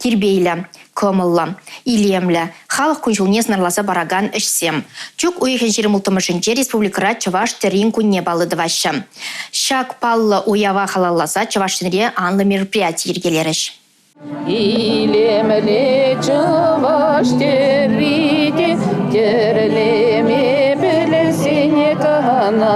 кирбейлі, көмілі, илемлі, халық күнжіліне сынарласа бараган ішсем. Чук уйхен жерімілтімішінче республикара чываш тірін күнне балыды вашы. Шак паллы уява халалласа чываштынре анлы мероприятий ергелеріш. Илемлі чываш терриде, терлеме білесіне кана.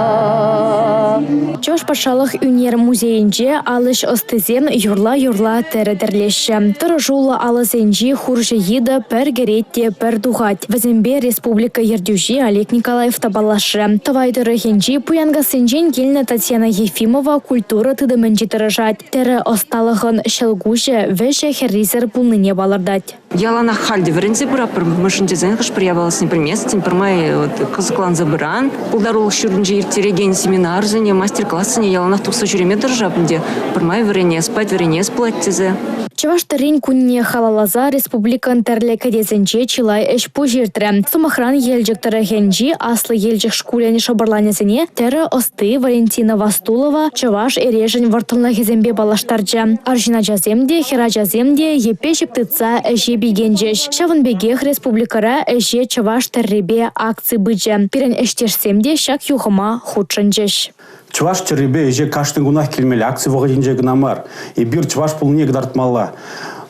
Чош пашалық үнер музейінже алыш остызен юрла-юрла тәрідірлеші. Тұржулы алысенжі хуржы еді пір геретте пір дұғат. Візімбе республика ердюжі Олег Николаев табалашы. Тавайдыры хенжі пуянгасынжен келіні Татьяна Ефимова культура тыдымынжі тұрыжат. Тәрі осталығын шылгушы вәші херризер пулныне балырдат. Ялана халде врензе бурапыр мышынче зенгыш приявалась неприместен, пермай кызыклан забыран. Пулдарулық шүрінже ертереген семинар зене, мастер-классыне яланах тұқсы жүреме дыржапынде. Пермай врене спать, врене сплать тезе. Чываштырын күнне халалаза республикан тәрлі кәдезінче чилай әш пужиртірі. Сумахран елжіктірі хенжі аслы елжік шкуляне шабарланезіне тәрі осты Валентина Вастулова чываш эрежін вартылна хезембе балаштаржа. Аржина жаземде, хера жаземде епе жіптіца әже бігенжеш. Шавынбегех республикара әже чываш тәрребе акции быджа. Пирен әштешсемде шак юғыма худшынжеш. Чуваш теребе еже каштын гунах келмелі акция вағадинже гнамар. И бир чуваш пулне гдартмала.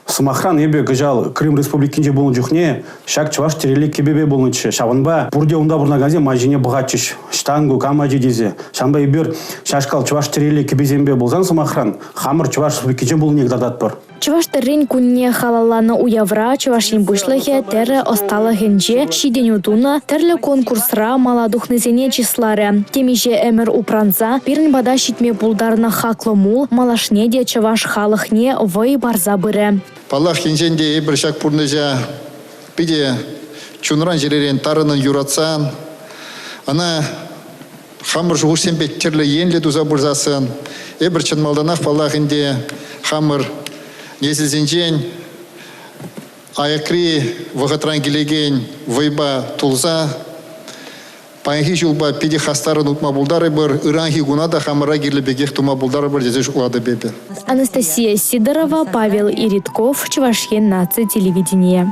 Сумахран ебе гажал Крым республикинже болын жүхне, шак чуваш терелі кебебе болынчы. Шаванба бурде унда бурнагазе мажине бұғатчыш. Штангу камажи дезе. Шанба ебер шашкал чуваш терелі кебезембе болзан Сумахран. Хамыр чуваш республикинже болын гдардат бар. Чываштырын күнне халаланы уявра чывашин бұшлығы тәрі осталы хенже шиден удуна тәрлі конкурсра маладухнызене числары. Темеже әмір упранза бірін бада шитме бұлдарына хақлы мул малашне де чываш халықне вай барза бірі. Палах хенженде ебір шак пұрнызя биде чунран жеререн тарының юратсан. Ана хамыр жуғышсен беттерлі енлі дұза бұрзасын. Ебір чынмалданақ палахынде хамыр Несізінжен аякри вағатран келеген вайба тулза, пайынхи жылба педе хастарын ұтма бұлдары бір, ұранхи гунада хамыра керлі бегех тума бұлдары бір дезе жұлады бебе. Анастасия Сидорова, Павел Иритков, Чувашье нации телевидение.